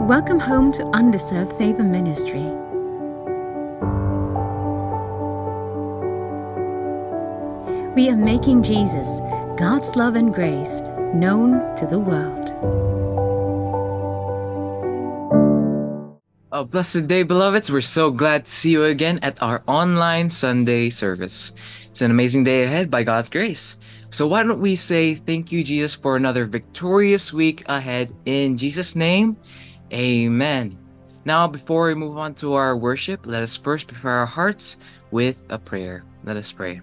Welcome home to Undeserved Favor Ministry. We are making Jesus, God's love and grace, known to the world. Oh, blessed day, beloveds. We're so glad to see you again at our online Sunday service. It's an amazing day ahead by God's grace. So why don't we say thank you, Jesus, for another victorious week ahead in Jesus' name. Amen. Now, before we move on to our worship, let us first prepare our hearts with a prayer. Let us pray.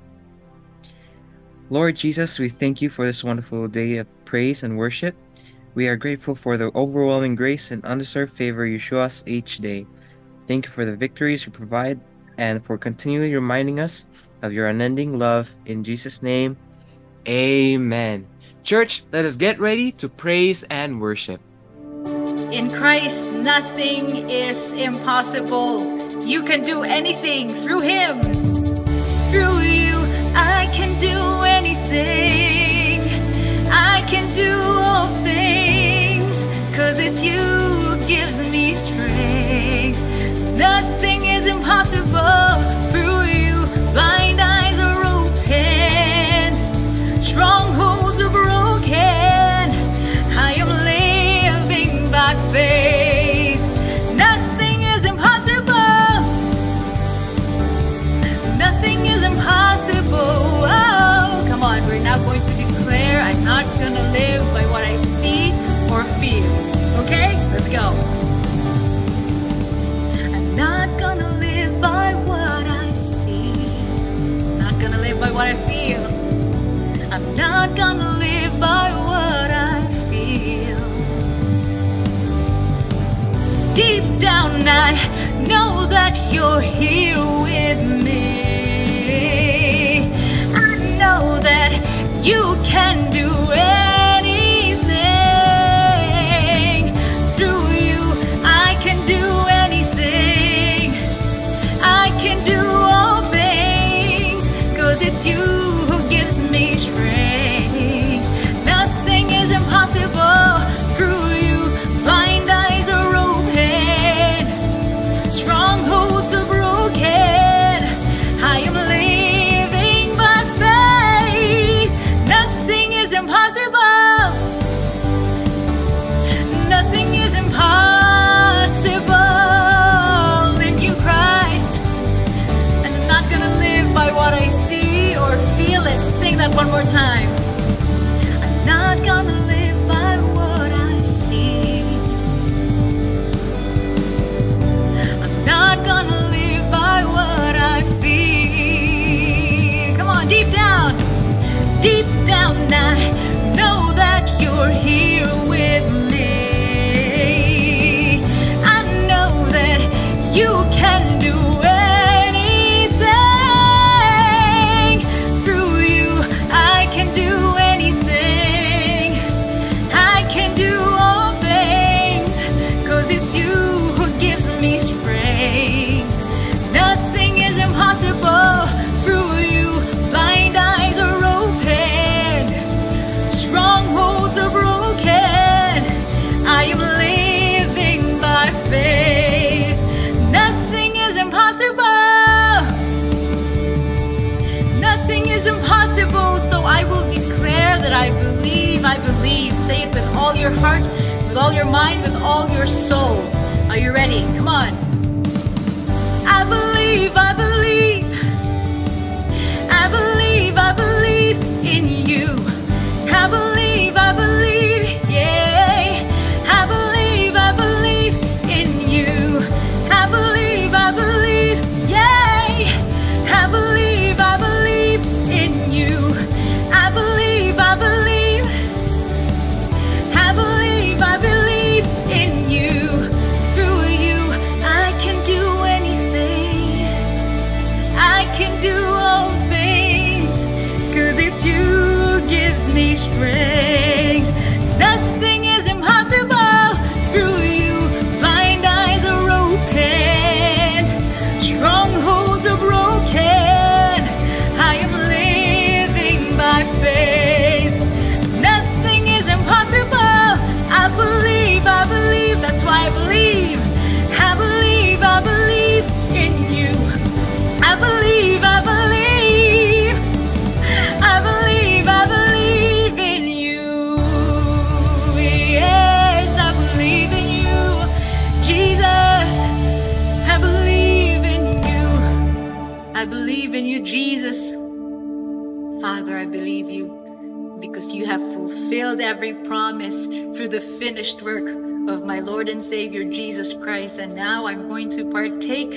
Lord Jesus, we thank you for this wonderful day of praise and worship. We are grateful for the overwhelming grace and undeserved favor you show us each day. Thank you for the victories you provide and for continually reminding us of your unending love. In Jesus' name, amen. Church, let us get ready to praise and worship. In Christ, nothing is impossible. You can do anything through Him. Through you, I can do anything. I can do all things, 'cause it's you who gives me strength. Nothing is impossible. Through you, blind eyes are open. Strongholds are broken. I am living by faith. Nothing is impossible. Nothing is impossible. Oh, come on, we're now going to declare, I'm not gonna live by what I see or feel. Okay, let's go. I'm not gonna live by what I see. Not gonna live by what I feel. I'm not gonna live by what I feel. Deep down I know that you're here with me. I know that you can do anything. Through you I can do anything. I can do all things, 'cause it's you who gives me strength. Nothing is impossible. Through you, blind eyes are open. Strongholds are broken. I am living by faith. Nothing is impossible. Nothing is impossible in you, Christ. And I'm not gonna live by what I see or feel. Let's sing that one more time. I'm not gonna live by what I see. I'm not gonna live by what I feel. Come on, deep down I know that you're here with me. I know that you can do anything. Through you I can do anything. I can do all things, 'cause it's you who gives me strength. Nothing is impossible. Through you, blind eyes are open. Strongholds are broken. I am living by faith. Nothing is impossible. Nothing is impossible. So I will declare that I believe, I believe. Say it with all your heart, with all your mind, with all your soul. Are you ready? Come on. I believe, I believe. I believe, I believe in you. I believe, yeah. I believe in you. I believe, yeah. I believe in you. I believe in you. Through you I can do anything. I can do all things, 'cause it's you who gives me strength. believe you because you have fulfilled every promise through the finished work of my Lord and Savior Jesus Christ. And now I'm going to partake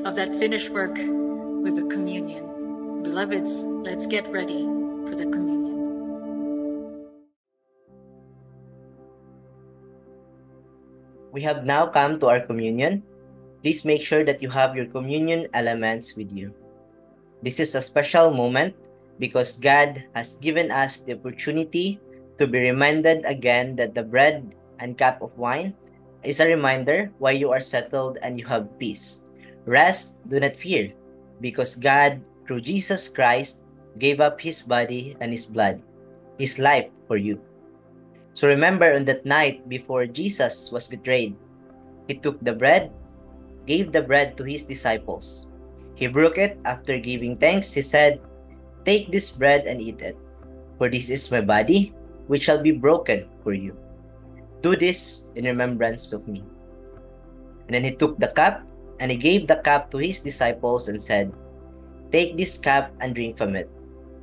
of that finished work with the communion. Beloveds, let's get ready for the communion. We have now come to our communion. Please make sure that you have your communion elements with you. This is a special moment because God has given us the opportunity to be reminded again that the bread and cup of wine is a reminder why you are settled and you have peace. Rest, do not fear, because God, through Jesus Christ, gave up His body and His blood, His life for you. So remember, on that night before Jesus was betrayed, He took the bread, gave the bread to His disciples. He broke it. After giving thanks, He said, "Take this bread and eat it, for this is my body, which shall be broken for you. Do this in remembrance of me." And then He took the cup, and He gave the cup to His disciples and said, "Take this cup and drink from it,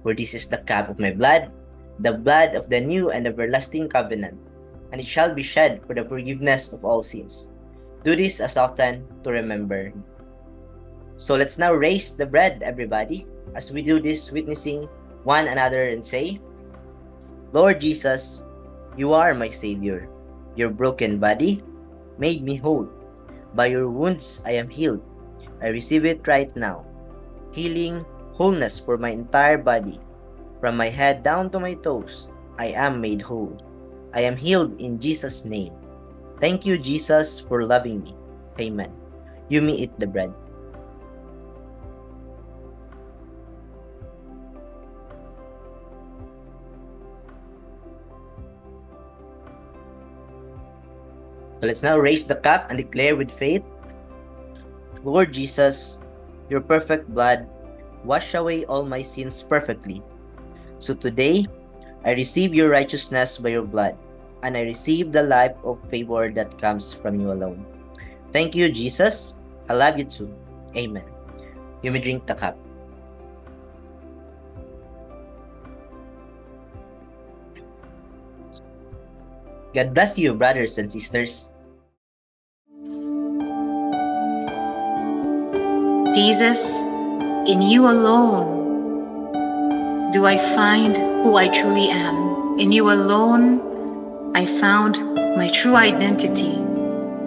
for this is the cup of my blood, the blood of the new and everlasting covenant, and it shall be shed for the forgiveness of all sins. Do this as often to remember me." So let's now raise the bread, everybody, as we do this, witnessing one another and say, "Lord Jesus, you are my Savior. Your broken body made me whole. By your wounds I am healed. I receive it right now. Healing, wholeness for my entire body. From my head down to my toes, I am made whole. I am healed in Jesus' name. Thank you, Jesus, for loving me. Amen." You may eat the bread. So let's now raise the cup and declare with faith, "Lord Jesus, your perfect blood wash away all my sins perfectly. So today, I receive your righteousness by your blood, and I receive the life of favor that comes from you alone. Thank you, Jesus. I love you too. Amen." You may drink the cup. God bless you, brothers and sisters. Jesus, in you alone do I find who I truly am. In you alone I found my true identity.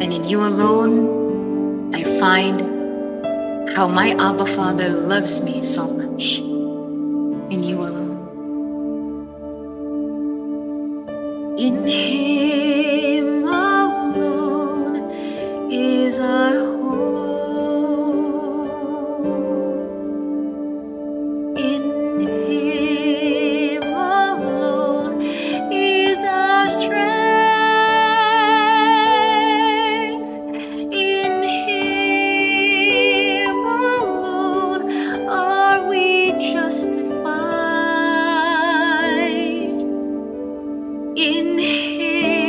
And in you alone I find how my Abba Father loves me so much. In you alone. In Him alone is our hope. In Him alone is our strength. In Him alone are we justified. In Him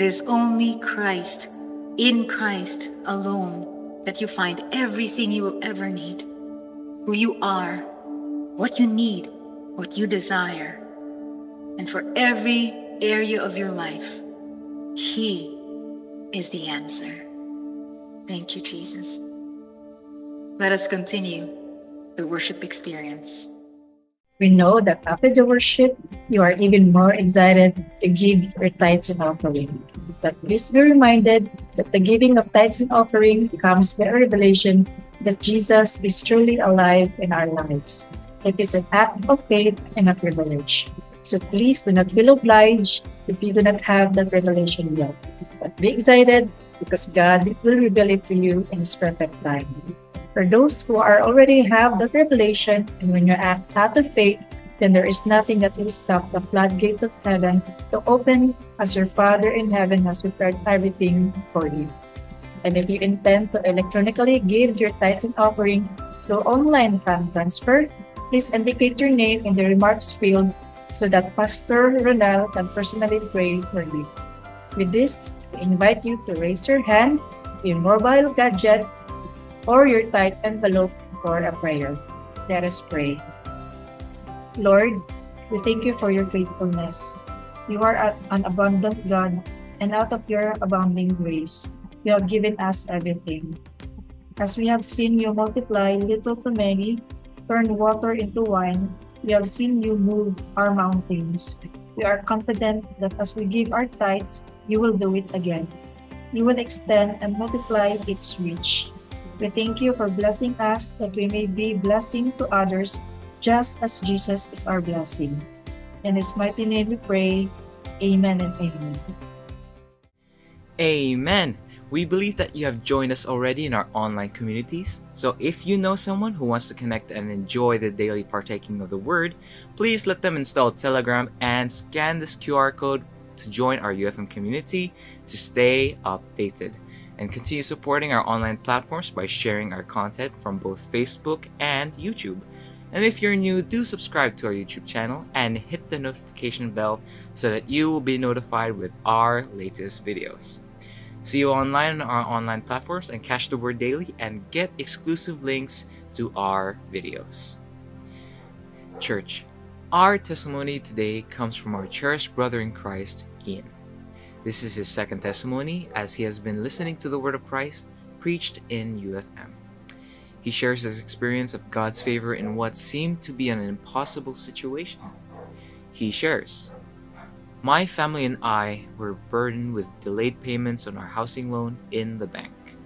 is only Christ, in Christ alone, that you find everything you will ever need. Who you are, what you need, what you desire. And for every area of your life, He is the answer. Thank you, Jesus. Let us continue the worship experience. We know that after the worship, you are even more excited to give your tithes and offering. But please be reminded that the giving of tithes and offering comes by a revelation that Jesus is truly alive in our lives. It is an act of faith and a privilege. So please do not feel obliged if you do not have that revelation yet. But be excited because God will reveal it to you in His perfect time. For those who are already have that revelation, and when you act out of faith, then there is nothing that will stop the floodgates of heaven to open, as your Father in heaven has prepared everything for you. And if you intend to electronically give your tithes and offering through online fund transfer, please indicate your name in the remarks field so that Pastor Ronald can personally pray for you. With this, we invite you to raise your hand, your mobile gadget, or your tithe envelope for a prayer. Let us pray. Lord, we thank you for your faithfulness. You are an abundant God, and out of your abounding grace, you have given us everything. As we have seen you multiply little to many, turn water into wine, we have seen you move our mountains. We are confident that as we give our tithes, you will do it again. You will extend and multiply its reach. We thank you for blessing us that we may be blessing to others just as Jesus is our blessing. In His mighty name we pray. Amen and amen. Amen. We believe that you have joined us already in our online communities. So if you know someone who wants to connect and enjoy the daily partaking of the Word, please let them install Telegram and scan this QR code to join our UFM community to stay updated. And continue supporting our online platforms by sharing our content from both Facebook and YouTube. And if you're new, do subscribe to our YouTube channel and hit the notification bell so that you will be notified with our latest videos. See you online on our online platforms and catch the Word daily and get exclusive links to our videos. Church, our testimony today comes from our cherished brother in Christ, Ian. This is his second testimony as he has been listening to the Word of Christ preached in UFM. He shares his experience of God's favor in what seemed to be an impossible situation. He shares, "My family and I were burdened with delayed payments on our housing loan in the bank,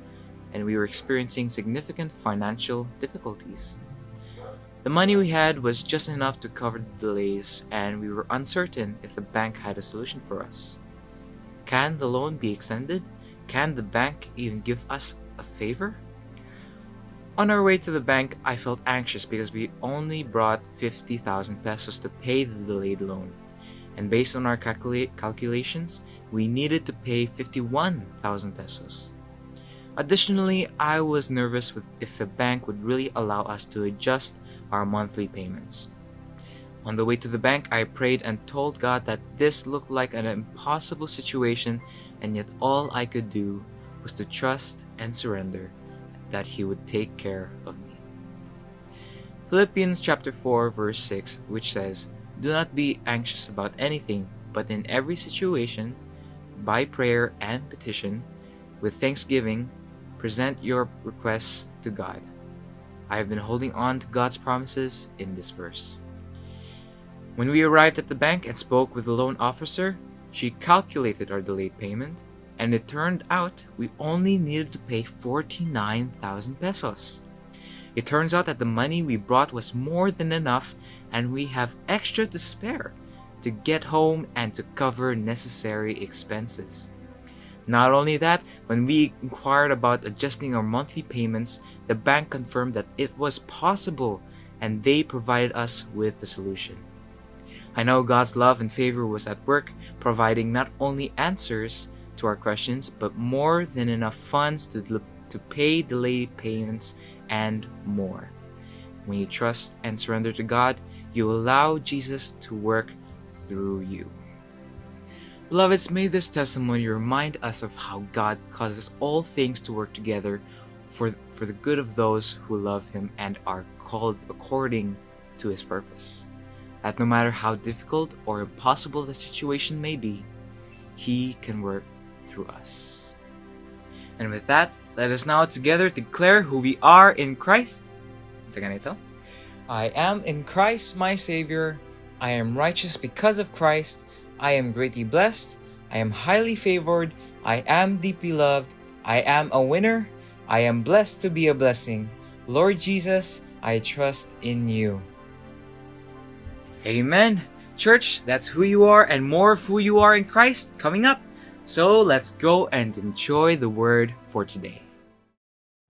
and we were experiencing significant financial difficulties. The money we had was just enough to cover the delays, and we were uncertain if the bank had a solution for us. Can the loan be extended? Can the bank even give us a favor?" On our way to the bank, I felt anxious because we only brought 50,000 pesos to pay the delayed loan. And based on our calculations, we needed to pay 51,000 pesos. Additionally, I was nervous if the bank would really allow us to adjust our monthly payments. On the way to the bank, I prayed and told God that this looked like an impossible situation, and yet all I could do was to trust and surrender that He would take care of me. Philippians chapter 4 verse 6, which says, "Do not be anxious about anything, but in every situation, by prayer and petition, with thanksgiving, present your requests to God." I have been holding on to God's promises in this verse. When we arrived at the bank and spoke with the loan officer, she calculated our delayed payment, and it turned out we only needed to pay 49,000 pesos. It turns out that the money we brought was more than enough, and we have extra to spare to get home and to cover necessary expenses. Not only that, when we inquired about adjusting our monthly payments, the bank confirmed that it was possible, and they provided us with the solution. I know God's love and favor was at work, providing not only answers to our questions, but more than enough funds to pay delayed payments and more. When you trust and surrender to God, you allow Jesus to work through you. Beloveds, may this testimony remind us of how God causes all things to work together for the good of those who love Him and are called according to His purpose. That no matter how difficult or impossible the situation may be, He can work through us. And with that, let us now together declare who we are in Christ. Sa ganito. I am in Christ my Savior. I am righteous because of Christ. I am greatly blessed. I am highly favored. I am deeply loved. I am a winner. I am blessed to be a blessing. Lord Jesus, I trust in you. Amen. Church, that's who you are and more of who you are in Christ coming up. So let's go and enjoy the word for today.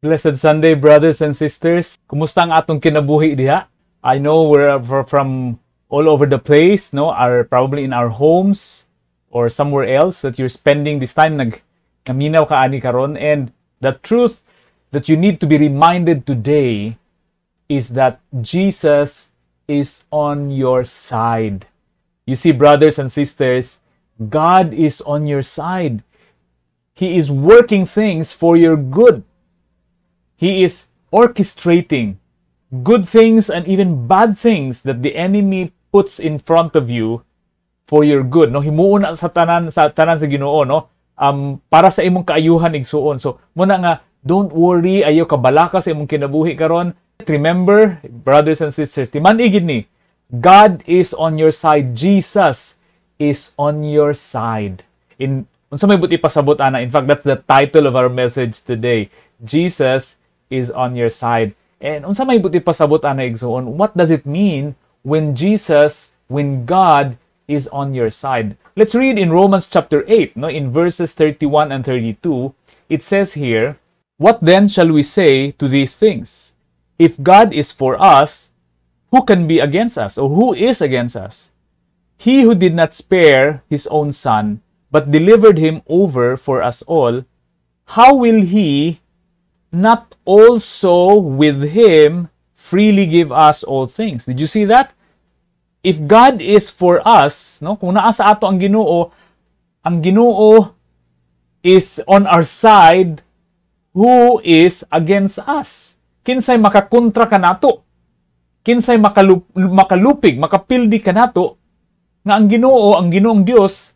Blessed Sunday, brothers and sisters. Kumusta ang atong kinabuhi diha? I know we're from all over the place, no? Are probably in our homes or somewhere else that you're spending this time. Naminaw ka ani karon, and the truth that you need to be reminded today is that Jesus is on your side. You see, brothers and sisters, God is on your side. He is working things for your good. He is orchestrating good things and even bad things that the enemy puts in front of you for your good. No, himuon na sa tanan sa Ginoo, no? Para sa imong kaayuhan igsuon. So, muna nga, don't worry, ayo kabalaka sa imong kinabuhi karon. Remember, brothers and sisters, timan igid ni, God is on your side. Jesus is on your side. Unsa may buti pasabot ana. In fact, that's the title of our message today. Jesus is on your side. And unsa may buti pasabot ana igsuon, what does it mean when God is on your side? Let's read in Romans chapter 8, no, in verses 31 and 32. It says here, "What then shall we say to these things? If God is for us, who can be against us? Or who is against us? He who did not spare his own son, but delivered him over for us all, how will he not also with him freely give us all things?" Did you see that? If God is for us, no, kung naa sa ato ang Ginoo is on our side, who is against us? Kinsay makakontra kanato? Kinsay makalupig, makapildi kanato nga ang Ginoong Dios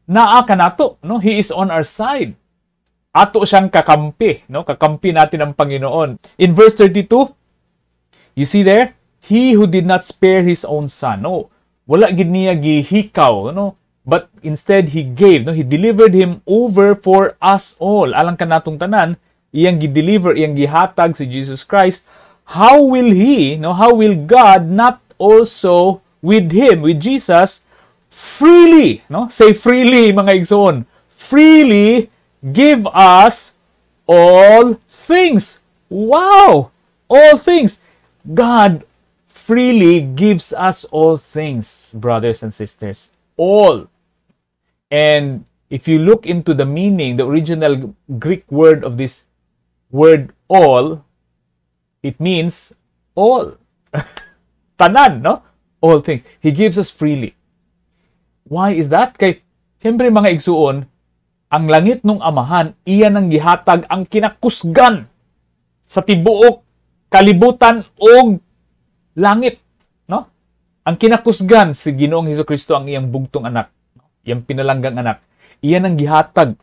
naa kanato, no? He is on our side. Ato siyang kakampi, no? Kakampi natin ang Panginoon. In verse 32, you see there, he who did not spare his own son, no? Wala gid niya gihikaw, no? But instead he gave, no? He delivered him over for us all. Alang kanatong tanan, iyang gideliver, iyang gihatag si Jesus Christ. How will God not also with him, with Jesus, freely, no? Say freely, mga igsoon. Freely give us all things. Wow! All things. God freely gives us all things, brothers and sisters. All. And if you look into the meaning, the original Greek word of this word all, it means all. Tanan, no? All things. He gives us freely. Why is that? Kay, siyempre mga igsuon, ang langit nung amahan, iyan ang gihatag ang kinakusgan sa tibuok, kalibutan o langit. No? Ang kinakusgan si Ginoong Hesukristo ang iyang bugtong anak. Iyang pinalanggang anak. Iyan ang gihatag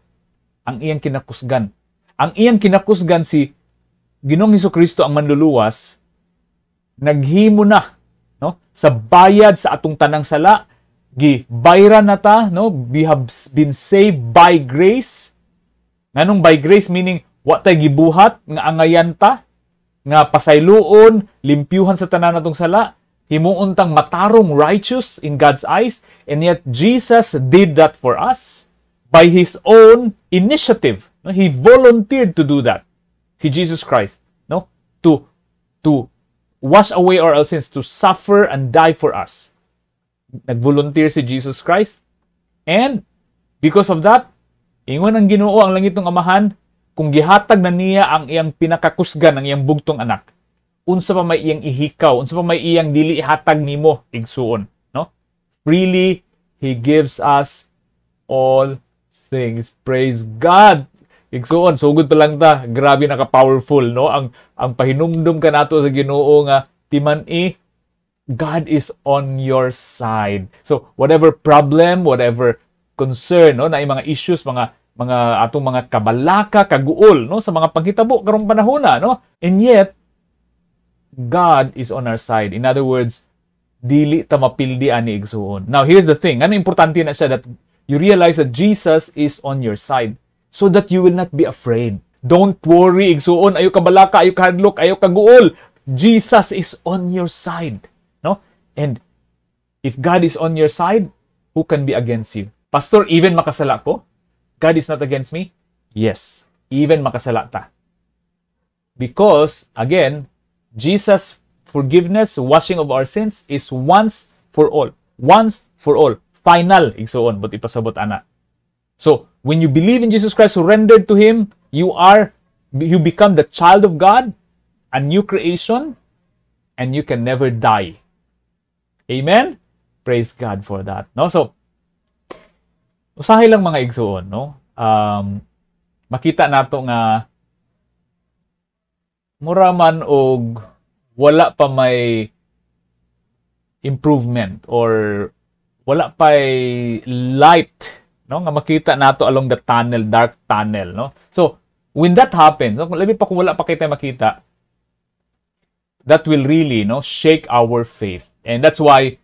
ang iyang kinakusgan. Ang iyang kinakusgan si Ginoong Hesukristo ang manluluwas, naghimo na, no? Sa bayad sa atong tanang sala, gibayran na ta, no? We have been saved by grace. Nganong by grace meaning wa tay gibuhat nga angayan ta, nga pasayloon, limpyuhan sa tanan natong sala, himuon tang matarong righteous in God's eyes, and yet Jesus did that for us by his own initiative. No? He volunteered to do that. Si Jesus Christ, no? To wash away our sins, to suffer and die for us. Nag-volunteer si Jesus Christ. And because of that, ingon ang Ginoo ang langit ng amahan, kung gihatag na niya ang iyang pinakakusgan, ang iyang bugtong anak, unsa pa may iyang ihikaw, unsa pa may iyang dili ihatag nimo igsuon, no? Freely he gives us all things. Praise God! Igsuon, sugod pa lang ta. Grabe naka-powerful, no? Ang pahinumdum ka nato sa Ginoo nga timan-i, God is on your side. So, whatever problem, whatever concern, no, na mga issues, mga atong mga kabalaka, kaguol, no, sa mga paghitabo karong panahon na, no? And yet, God is on our side. In other words, dili ta mapildi ani igsuon. Now, here's the thing. Ano importante na siya that you realize that Jesus is on your side so that you will not be afraid. Don't worry, igsuon, ayo kabalaka, ayo kahadlok, ayo kaguol. Jesus is on your side, no? And if God is on your side, who can be against you? Pastor, even makasala ko? God is not against me? Yes, even makasala ta. Because, again, Jesus' forgiveness, washing of our sins is once for all. Once for all. Final, igsuon, but ipasabot ana. So, when you believe in Jesus Christ, surrendered to Him, you become the child of God, a new creation, and you can never die. Amen? Praise God for that. No? So, usahay lang mga igsuon, no? Makita nato nga mura man og wala pa may improvement or wala pa light, no? Nga makita nato along the tunnel, dark tunnel, no? So, when that happens, no, labi pa kung wala pa kita makita, that will really, no, shake our faith. And that's why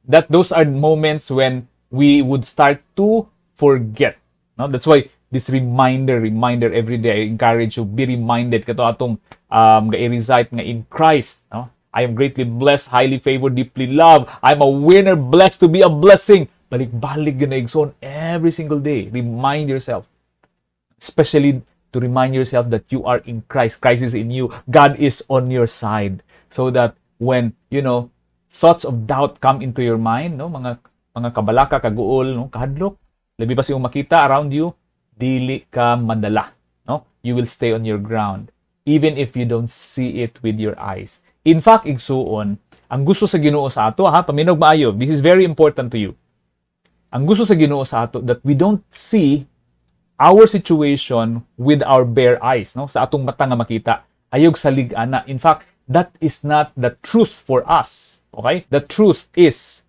those are moments when we would start to forget. No? That's why this reminder every day. I encourage you, be reminded kato atong ga-recite nga in Christ. No? I am greatly blessed, highly favored, deeply loved. I'm a winner, blessed to be a blessing. Balik-balik yun na igsoon every single day. Remind yourself. Especially to remind yourself that you are in Christ. Christ is in you. God is on your side. So that when, you know, thoughts of doubt come into your mind, no, mga kabalaka, kaguol, no, kahadlok, labi pa siyong makita around you, dili ka madala, no? You will stay on your ground even if you don't see it with your eyes. In fact, igsuon, ang gusto sa Ginoo sa ato, paminog maayo, this is very important to you. Ang gusto sa Ginoo sa ato that we don't see our situation with our bare eyes, no? Sa atong mata nga makita, ayog sa lig-ana. In fact, that is not the truth for us. Okay? The truth is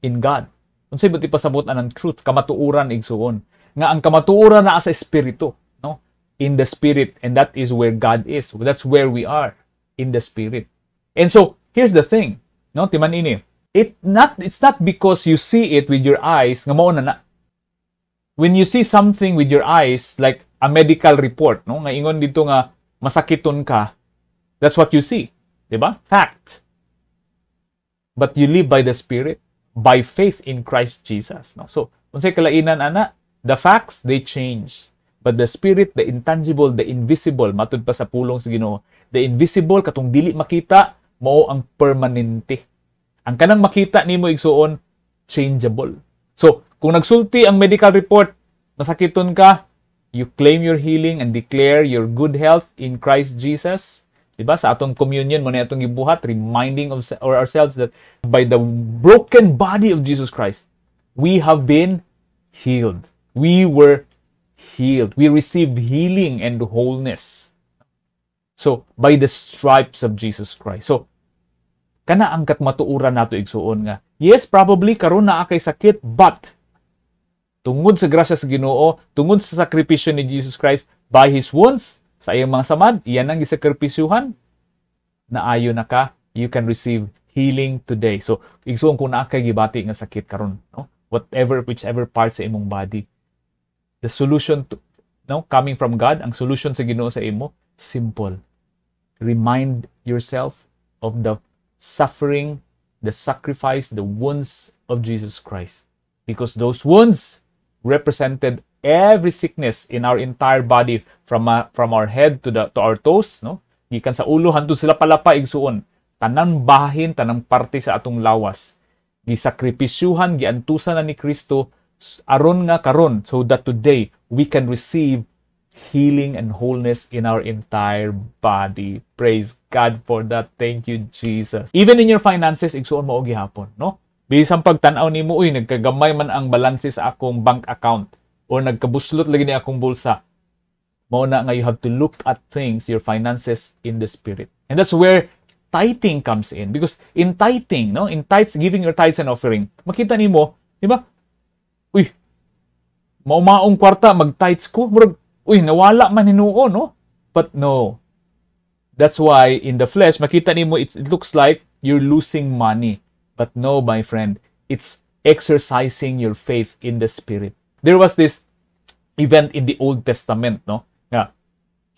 in God. Unsay buti pasabot ang truth, kamatuoran igsuon. Nga ang kamatuoran na sa espiritu, no? In the spirit, and that is where God is. That's where we are, in the spirit. And so, here's the thing, no? Timan ini. It's not because you see it with your eyes nga mao na. When you see something with your eyes, like a medical report, no? Nga ingon dito nga masakiton ka, that's what you see, 'di ba? Fact. But you live by the Spirit, by faith in Christ Jesus. No? So, unsay kalainan ana, the facts they change, but the Spirit, the intangible, the invisible, matud pa sa pulong sa Ginoo, the invisible katong dili makita, mao ang permanente. Ang kanang makita nimo igsuon, changeable. So, kung nagsulti ang medical report, nasakiton ka, you claim your healing and declare your good health in Christ Jesus. Diba? Sa atong communion mo na itong gibuhat, reminding of ourselves that by the broken body of Jesus Christ, we have been healed. We were healed. We received healing and wholeness. So, by the stripes of Jesus Christ. So, kana ang katmatuuran nato igsuon nga, yes, probably karon naa kay sakit, but tungod sa grasya sa Ginoo, tungod sa sakripisyo ni Jesus Christ, by His wounds, sa iyang mga samad, iyan ang gisakripisyuhan, naayo na ka, you can receive healing today. So, igsuon kung naa kay gibati nga sakit karon, no? Whichever part sa imong body. The solution to, no, coming from God, ang solution sa Ginoo sa imo, simple. Remind yourself of the suffering, the sacrifice, the wounds of Jesus Christ. Because those wounds represented every sickness in our entire body from our head to our toes, no? Gikan sa ulo hantud sila palapa igsuon. Tanang bahin, tanang parte sa atong lawas. Gisakripisyuhan, giantusan na ni Kristo aron nga karon so that today we can receive healing and wholeness in our entire body. Praise God for that. Thank you, Jesus. Even in your finances, igsuon mo og gihapon, no? Bisan pagtanaw nimo, uy, nagkagamay man ang balanse sa akong bank account or nagkabuslot lagi ni akong bulsa. Mao na nga you have to look at things, your finances in the spirit. And that's where tithing comes in. Because in tithing, no, in tithes, giving your tithes and offering, makita nimo, di ba? Uy, maumaong kwarta, mag-tithes ko. Uy, nawala man hinuo, no? But no. That's why in the flesh, makita nimo, it looks like you're losing money. But no, my friend, it's exercising your faith in the spirit. There was this event in the Old Testament, no? Nga,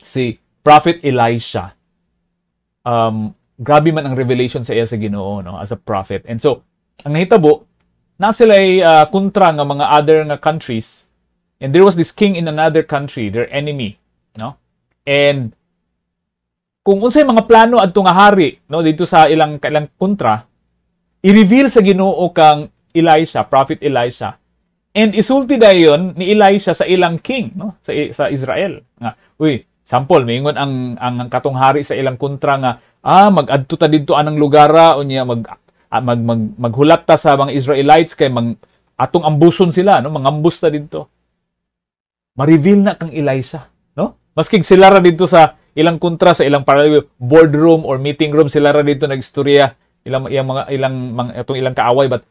si Prophet Elisha, grabe man ang revelation sa iya sa Ginoo, no, as a prophet. And so, ang nahitabo, na sila'y kontra nga mga other nga countries, and there was this king in another country, their enemy, no? And kung unsay mga plano adto nga hari, no, dito sa ilang kontra, i-reveal sa Ginoo kang Elisha, Prophet Elisha. And isulti dayon ni Elisha sa ilang king, no, sa Israel. Nga, uy, sample, mingon ang katong hari sa ilang kontra nga, mag-adto ta didto anang lugara unya maghulat ta sa mga Israelites kay atong ambuson sila, no, mangambus ta didto. Ma-reveal na kang Elisha, no? Maski sila ra didto sa ilang kontra sa ilang boardroom or meeting room, sila ra didto nagistorya ilang kaaway, but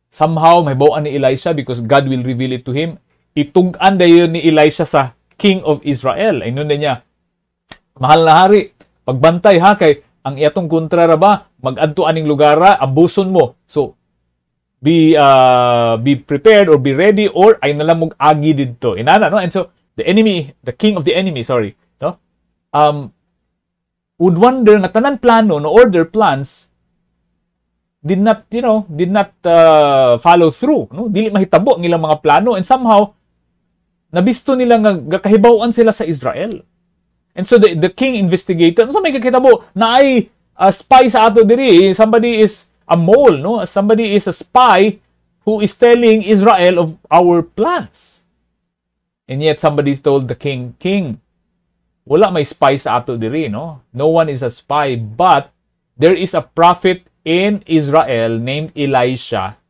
somehow may bawaan ni Elisha because God will reveal it to him. Itug-an dayon ni Elisha sa king of Israel. Ay nun niya, mahal na hari, pagbantay ha, kay ang iyatong kontra ra ba, mag-adto aning lugara, abuson mo. So, be prepared or be ready or ay nalamog agi didto. Inana, no? And so, the king of the enemy, no? Would wonder nga tanan plano, no, order plans, did not follow through, no? Dili mahitabo ang ilang mga plano, and somehow nabisto nila nga kahibawan sila sa Israel. And so the king investigated, so may kakitabo na ay spy sa ato diri, somebody is a mole, no? Somebody is a spy who is telling Israel of our plans. And yet somebody told the king, wala may spy sa ato diri, no? No one is a spy, but there is a prophet in Israel named Elisha,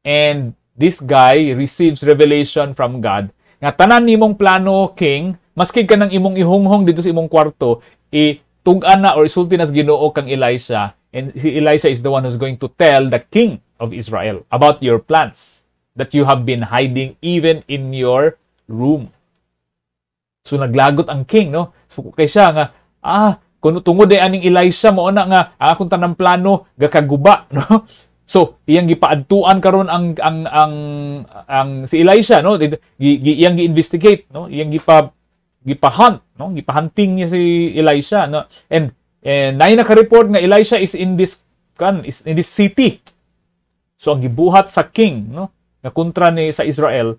and this guy receives revelation from God nga tanan nimong plano, king, maski ka nang imong ihonghong dito sa imong kwarto, itug-an na or isulti nas Ginoo kang Elisha, and si Elisha is the one who's going to tell the king of Israel about your plans that you have been hiding even in your room. So naglagot ang king, no? So kay siya nga, kuno tungod ay aning Elisha mo na nga akong tanang plano gakaguba, no? So iyang gipaadtuan karon ang si Elisha, no? Iyang gi-investigate, no? Iyang gipahunt, no? Gipahunting niya si Elisha, no? And nay naka-report nga Elisha is in this city. So ang gibuhat sa king, no, nga kontra ni sa Israel,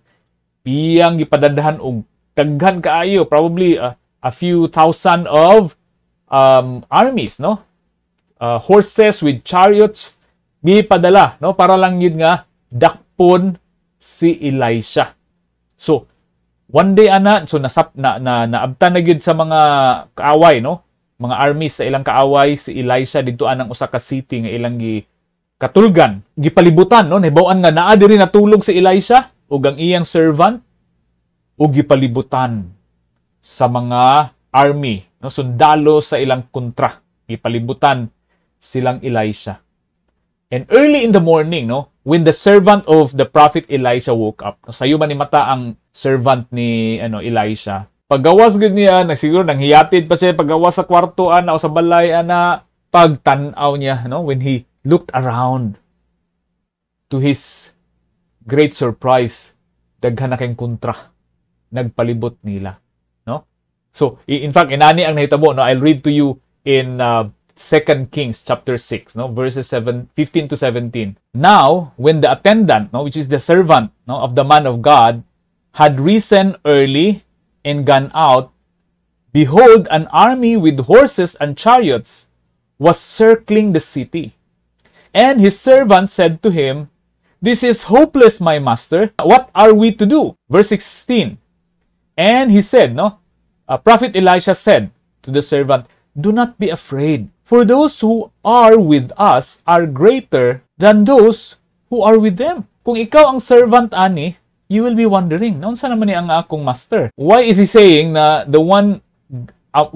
iyang gipadadahan og daghan kaayo, probably a few thousand of armies, no? Horses with chariots, gipadala, no? Para lang yun nga dakpon si Elisha. So, one day so naabtan na gyud sa mga kaaway, no? Mga armies sa ilang kaaway si Elisha didto anang usa ka city nga ilang katulgan, gipalibutan, no? Nahibaw-an nga naa diri natulog si Elisha ug ang iyang servant ug gipalibutan sa mga army, no, sundalo sa ilang kontra, gipalibutan silang Elisha. And early in the morning, no, when the servant of the prophet Elisha woke up, no, sayo man ni mata ang servant ni Elisha. Paggawas gud niya, siguro nang hiyatid pa siya paggawas sa kwarto o sa balay pagtan-aw niya, no, when he looked around, to his great surprise, daghan na kayong kontra nagpalibot nila, no? So in fact inani ang nahitabo, no? I'll read to you in 2 Kings chapter 6, no, verses 15 to 17. Now when the attendant, no, which is the servant, no, of the man of God, had risen early and gone out, behold, an army with horses and chariots was circling the city. And his servant said to him, "This is hopeless, my master. What are we to do?" Verse 16. And he said, no, Prophet Elisha said to the servant, "Do not be afraid, for those who are with us are greater than those who are with them. Kung ikaw ang servant ani, you will be wondering, naunsa naman ni ang akong master? Why is he saying na the one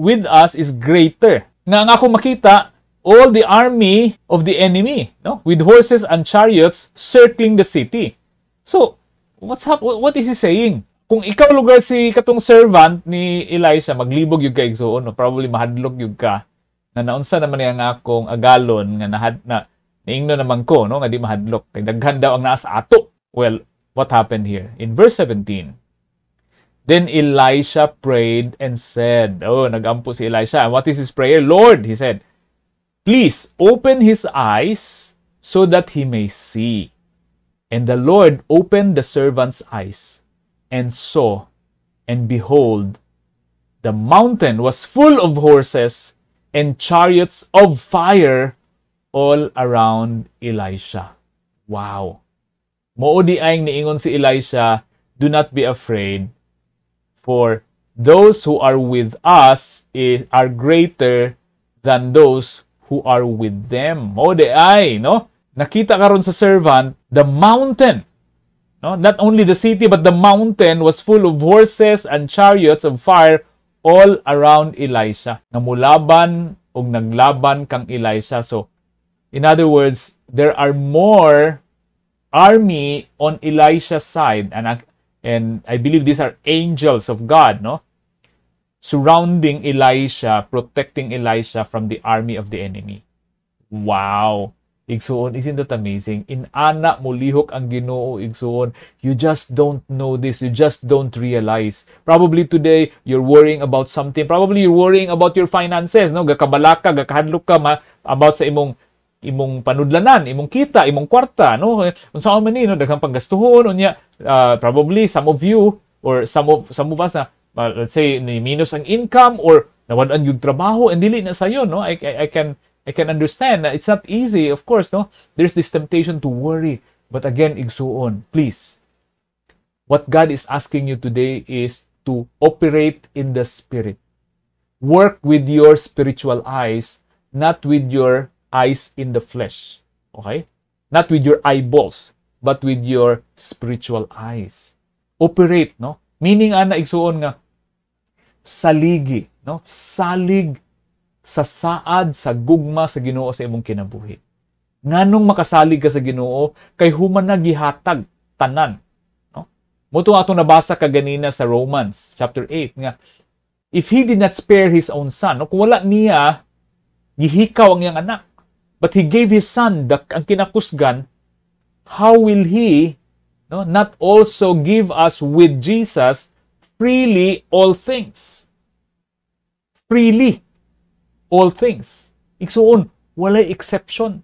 with us is greater? Nga ang ako makita, all the army of the enemy, no, with horses and chariots circling the city. So, what is he saying? Kung ikaw lugar si katong servant ni Elisha, maglibog yung ka igsuon, no? Probably mahadlok yung ka, na naunsa naman ang akong agalon, nga naingno naman ko, no? Nga di mahadlok. Kay daghan daw ang naas ato. Well, what happened here? In verse 17, then Elisha prayed and said, nagampo si Elisha. And what is his prayer? Lord, he said, please open his eyes so that he may see. And the Lord opened the servant's eyes and saw, and behold, the mountain was full of horses and chariots of fire all around Elisha. Wow. Moodi ay niingon si Elisha, do not be afraid, for those who are with us are greater than those who are with them. Moodi ay, no? Nakita karon sa servant, the mountain, no? Not only the city, but the mountain was full of horses and chariots of fire all around Elisha. Namulaban o naglaban kang Elisha. So, in other words, there are more army on Elisha's side, and I believe these are angels of God, no? Surrounding Elisha, protecting Elisha from the army of the enemy. Wow! Igsuon, isn't that amazing? Inana mo lihok ang Ginoo, igsuon. You just don't know this. You just don't realize. Probably today, you're worrying about something. Probably you're worrying about your finances, no? Gakabalaka, gakahadlok ka about sa imong panudlanan, imong kita, imong kwarta, no? Unsa man ni, no, daghang panggastuhon unya, probably some of you or some of us na let's say ni minus ang income or nawadan yung trabaho and dili na sayo, no? I can understand that it's not easy, of course, no? There's this temptation to worry, but again, igsuon, please. What God is asking you today is to operate in the Spirit. Work with your spiritual eyes, not with your eyes in the flesh. Okay? Not with your eyeballs, but with your spiritual eyes. Operate, no? Meaning, igsuon nga, saligi, no? Salig sa saad, sa gugma, sa Ginoo sa imong kinabuhi. Nganong makasalig ka sa Ginoo, kay human na gihatag tanan. No? Muto atong nabasa kaganina sa Romans chapter 8 nga, if He did not spare His own Son, no? Kung wala niya, gihikaw ang iyang anak, but He gave His Son, ang kinakusgan, how will He, no, not also give us with Jesus freely all things? Freely all things. Igsuon, walay exception.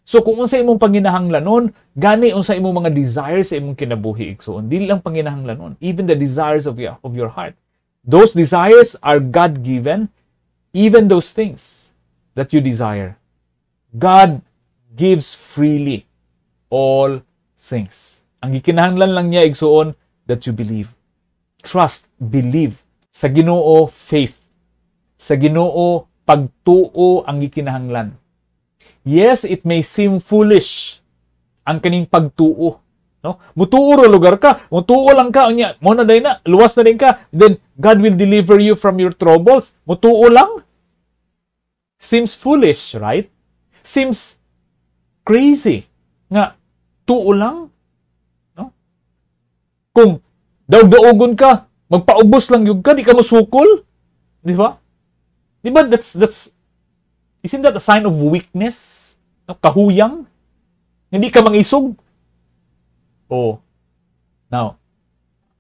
So kung unsa imong panginahanglanon, gani unsa imong mga desires sa imong kinabuhi, igsuon, dili lang panginahanglanon, even the desires of your heart. Those desires are God-given, even those things that you desire. God gives freely all things. Ang gikinahanglan lang niya, igsuon, that you believe. Trust, believe. Sa Ginoo, faith. Sa Ginoo, pagtuo ang gikinahanglan. Yes, it may seem foolish ang kaning pagtuo, no? Mutuo ro lugar ka, mutuo lang ka unya, mo na day na, luwas na din ka, then God will deliver you from your troubles. Mutuo lang? Seems foolish, right? Seems crazy nga tuo lang, no? Kung daog-daogon ka, magpaubos lang yug ka, di ka masukol, di ba? Di ba isn't that a sign of weakness? Kahuyang? Hindi ka mangisog? Oh. Now,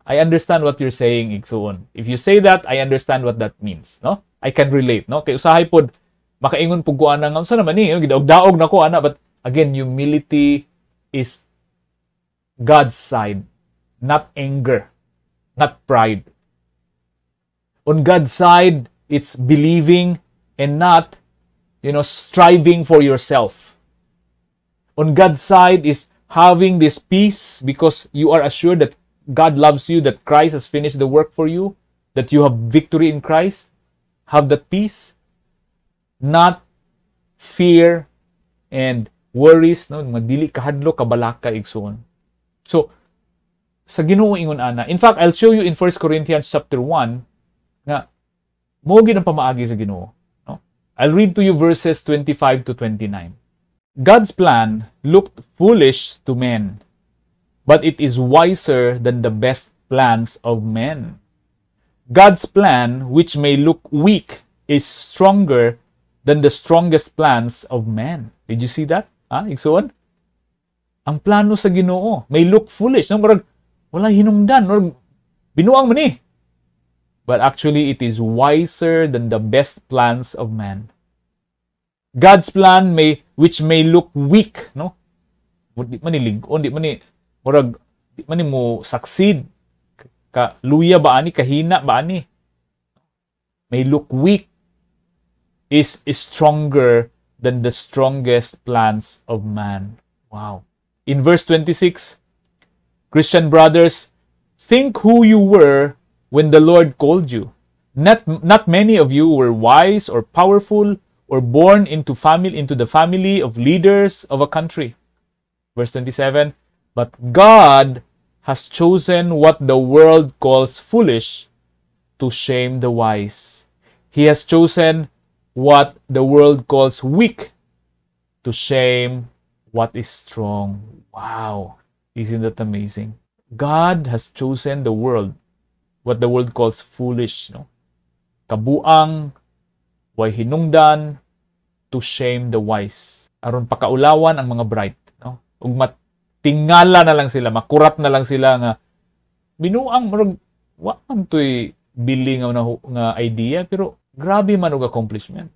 I understand what you're saying, igsuon. If you say that, I understand what that means, no? I can relate, no? Kay usahay pod makaingon pug ko ana nga unsa naman ni, gidaog-daog na ko ana, but again, humility is God's side, not anger, not pride. On God's side, it's believing and not, striving for yourself. On God's side is having this peace because you are assured that God loves you, that Christ has finished the work for you, that you have victory in Christ. Have that peace, not fear and worries, no, mga dili kahadlo kabalaka igsoon. So sa Ginoo ingon ana. In fact, I'll show you in 1 Corinthians chapter 1 nga mo gid ang pamaagi sa Ginoo, no? I'll read to you verses 25 to 29. God's plan looked foolish to men, but it is wiser than the best plans of men. God's plan, which may look weak, is stronger than the strongest plans of men. Did you see that? Igsoon? Ang plano sa Ginoo may look foolish. No? Marag, wala hinungdan. Or binuang man eh. But actually, it is wiser than the best plans of man. God's plan which may look weak, no? Di man ligon, di man mo succeed. Luya ba ani, kahina ba ani? May look weak, is stronger than the strongest plans of man. Wow. In verse 26, Christian brothers, think who you were when the Lord called you. Not many of you were wise or powerful or born into the family of leaders of a country. Verse 27, but God has chosen what the world calls foolish to shame the wise. He has chosen what the world calls weak to shame what is strong. Wow. Isn't that amazing? God has chosen the world, what the world calls foolish, no? Kabuang, way hinungdan, to shame the wise. Aron pakaulawan ang mga bright, no? Ug tingala na lang sila, makurat na lang sila nga binuang marag wa man toy bili nga idea pero grabe man og accomplishment.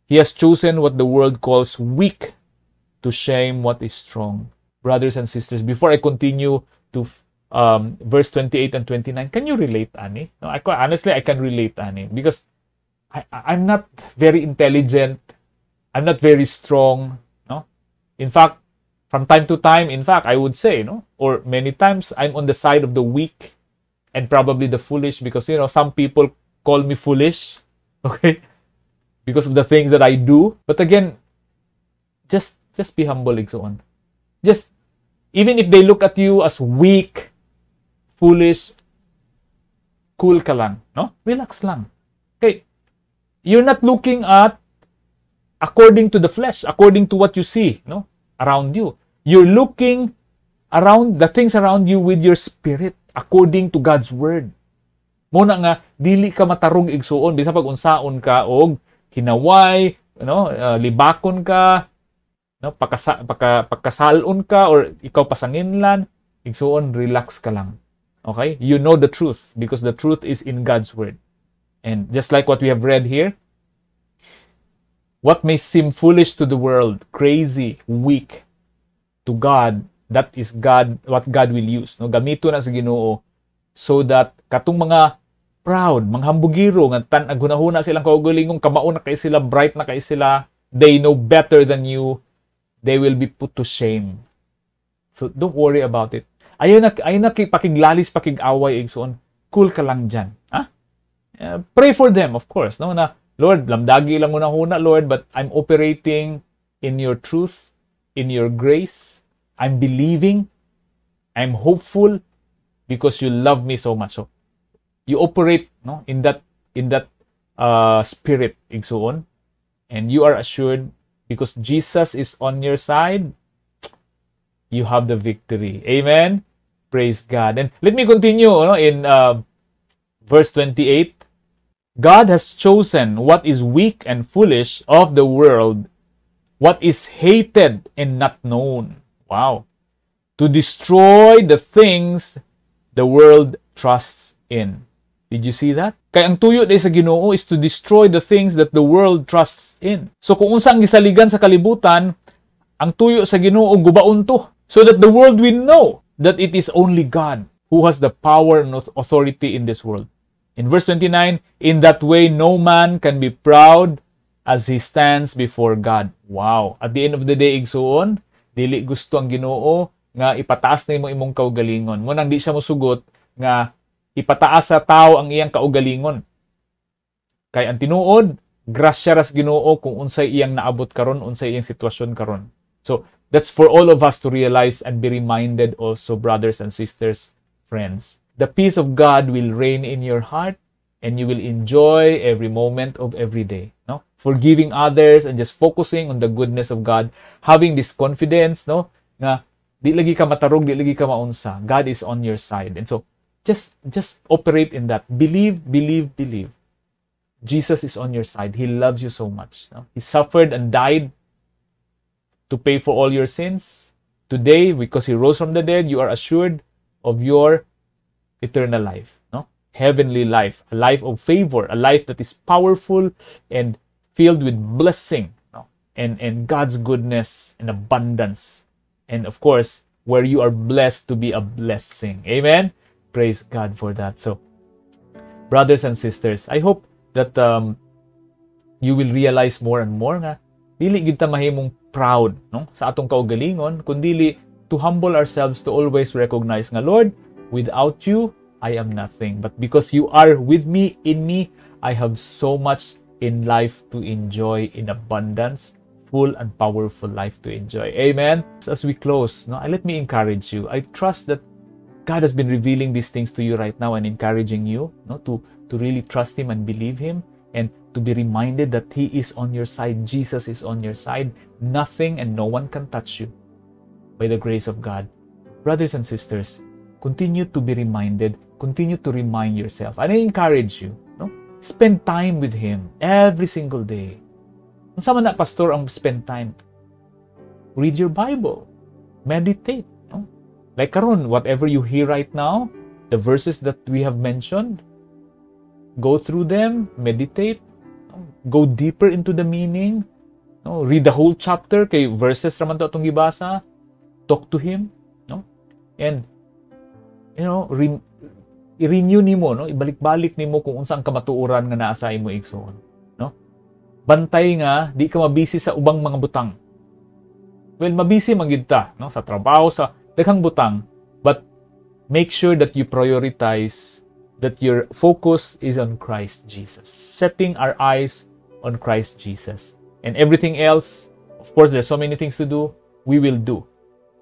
He has chosen what the world calls weak to shame what is strong. Brothers and sisters, before I continue to verse 28 and 29, can you relate, Ani? No, honestly I can relate, Ani, because I'm not very intelligent. I'm not very strong, no? In fact, from time to time, in fact, I would say, no, or many times, I'm on the side of the weak and probably the foolish because, you know, some people call me foolish, okay, because of the things that I do. But again, just be humble, and so on. Just, even if they look at you as weak, foolish, cool ka lang, no? Relax lang. Okay, you're not looking at according to the flesh, according to what you see, no, around you. You're looking around the things around you with your spirit according to God's word. Muna nga dili ka matarong igsuon bisa pag unsaon ka og hinaway, libakon ka, no, pagkasalon ka or ikaw pasanginlan, igsuon relax ka lang. Okay? You know the truth because the truth is in God's word. And just like what we have read here, what may seem foolish to the world, crazy, weak, to God, that is God, what God will use. No? Gamito na sa Ginoo so that katong mga proud, mga hambugiro, nga aghunahuna silang kaugalingong, kamao na kay sila, bright na kay sila, they know better than you, they will be put to shame. So don't worry about it. Ayaw na pakiglalis, pakig-away, igsoon. Cool ka lang dyan. Pray for them, of course. No? Na, Lord, lamdagi lang muna huna, Lord, but I'm operating in your truth, in your grace. I'm believing. I'm hopeful because you love me so much. So you operate, no, in that spirit, igsoon, and you are assured because Jesus is on your side. You have the victory. Amen. Praise God. And let me continue, no, in verse 28. God has chosen what is weak and foolish of the world, what is hated and not known. Wow. To destroy the things the world trusts in. Did you see that? Kaya ang tuyo day sa Ginoo is to destroy the things that the world trusts in. So kung unsa ang gisaligan sa kalibutan, ang tuyo sa Ginoo gubaon to, so that the world will know that it is only God who has the power and authority in this world. In verse 29, in that way no man can be proud as he stands before God. Wow. At the end of the day, igsuon, dili gusto ang Ginoo nga ipataas na imong kaugalingon. Mo nang di siya mosugot nga ipataas sa tao ang iyang kaugalingon. Kay ang tinuod, grasya ras Ginoo kung unsay iyang naabot karon, unsay iyang sitwasyon karon. So that's for all of us to realize and be reminded also, brothers and sisters, friends. The peace of God will reign in your heart, and you will enjoy every moment of every day. No? Forgiving others and just focusing on the goodness of God, having this confidence, no, nga di lagi ka matarog, di lagi ka maunsa. God is on your side. And so just operate in that. Believe. Jesus is on your side. He loves you so much. No? He suffered and died to pay for all your sins. Today, because He rose from the dead, you are assured of your eternal life. No? Heavenly life. A life of favor. A life that is powerful and filled with blessing. No? And God's goodness and abundance. And of course, where you are blessed to be a blessing. Amen? Praise God for that. So, brothers and sisters, I hope that you will realize more and more nga dili gid ta mahimong proud, no, sa atong kaugalingon, kundi to humble ourselves to always recognize nga, Lord, without you I am nothing, but because you are with me, in me, I have so much in life to enjoy in abundance, full and powerful life to enjoy. Amen. As we close, no, let me encourage you. I trust that God has been revealing these things to you right now and encouraging you, no, to really trust Him and believe Him, and to be reminded that He is on your side. Jesus is on your side. Nothing and no one can touch you by the grace of God. Brothers and sisters, continue to be reminded, continue to remind yourself. And I encourage you, no, spend time with Him every single day. Kung saan man na, pastor, ang spend time? Read your Bible. Meditate. No? Like karon, whatever you hear right now, the verses that we have mentioned, go through them, meditate, go deeper into the meaning, no? Read the whole chapter, kay verses raman to atong gibasa, talk to Him, no? And, you know, i-renew nimo, no? Ibalik-balik nimo kung unsang kamatuoran nga naa sa imo igsoon, no? Bantay nga, di ka mabisi sa ubang mga butang. Well, mabisi man gid ta, no? Sa trabaho, sa daghang butang, but make sure that you prioritize, that your focus is on Christ Jesus. Setting our eyes on Christ Jesus. And everything else, of course, there's so many things to do, we will do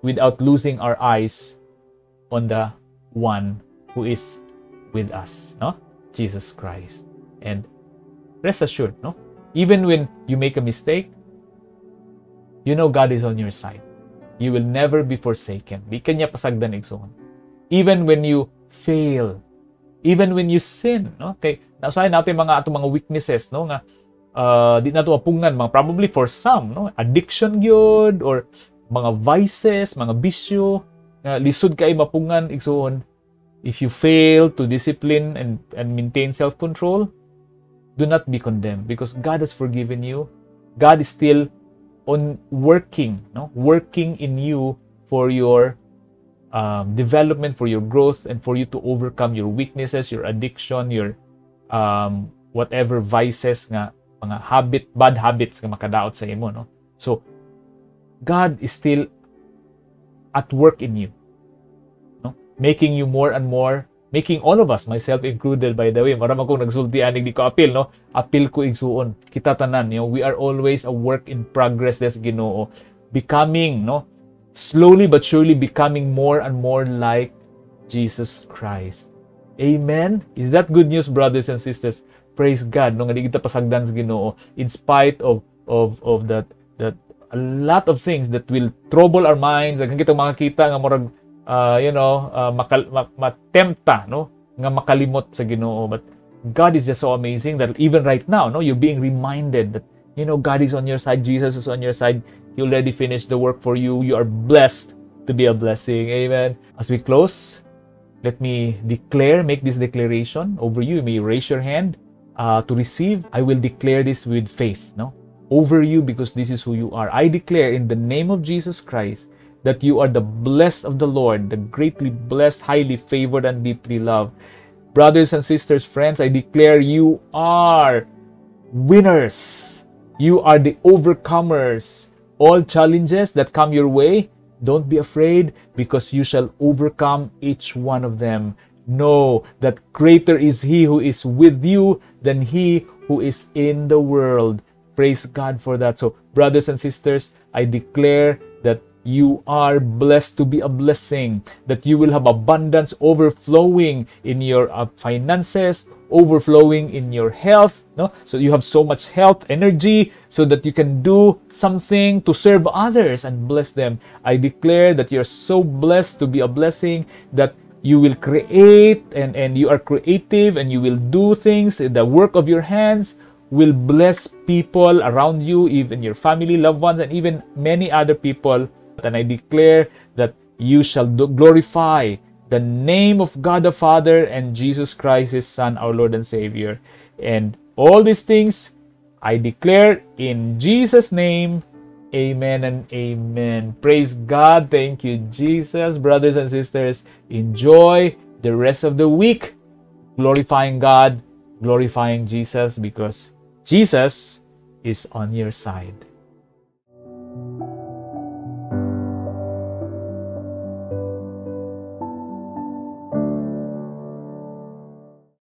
without losing our eyes on the one who is with us, no? Jesus Christ. And rest assured, no? Even when you make a mistake, you know God is on your side. You will never be forsaken. Di kanya pasagdan igsoon. Even when you fail, even when you sin, no? Kay nausahay natin atong mga weaknesses, no, nga di nato apungan, mga probably for some, no, addiction gyud or mga vices, mga bisyo, lisod kay mapungan igsoon. If you fail to discipline and maintain self-control, do not be condemned, because God has forgiven you. God is still on working, no, working in you for your development, for your growth, and for you to overcome your weaknesses, your addiction, your whatever vices nga, mga bad habits nga makadaot sa imo, no? So God is still at work in you, no? Making you more and more, making all of us, myself included, by the way, maram akong nagsulti anig di ko apil, no? Apil ko igsuon, kita tanan, you know, we are always a work in progress des Ginoo, becoming, no, slowly but surely becoming more and more like Jesus Christ. Amen? Is that good news, brothers and sisters? Praise God. No, nga di kita pasagdan sa Ginoo, in spite of that a lot of things that will trouble our minds, kung kita makakita nga murag matempta, no, nga makalimot sa Ginoo. But God is just so amazing that even right now, no, you're being reminded that, you know, God is on your side, Jesus is on your side. He already finished the work for you. You are blessed to be a blessing. Amen. As we close, let me make this declaration over you. You may raise your hand to receive. I will declare this with faith, no, over you, because this is who you are. I declare in the name of Jesus Christ that you are the blessed of the Lord, the greatly blessed, highly favored, and deeply loved. Brothers and sisters, friends, I declare you are winners. You are the overcomers. All challenges that come your way, don't be afraid, because you shall overcome each one of them. Know that greater is He who is with you than he who is in the world. Praise God for that. So, brothers and sisters, I declare you are blessed to be a blessing, that you will have abundance overflowing in your finances, overflowing in your health, no? So you have so much health, energy, so that you can do something to serve others and bless them. I declare that you're so blessed to be a blessing, that you will create and you are creative and you will do things. The work of your hands will bless people around you, even your family, loved ones, and even many other people. And I declare that you shall glorify the name of God the Father and Jesus Christ, His Son, our Lord and Savior. And all these things I declare in Jesus' name. Amen and amen. Praise God. Thank you, Jesus. Brothers and sisters, enjoy the rest of the week glorifying God, glorifying Jesus, because Jesus is on your side.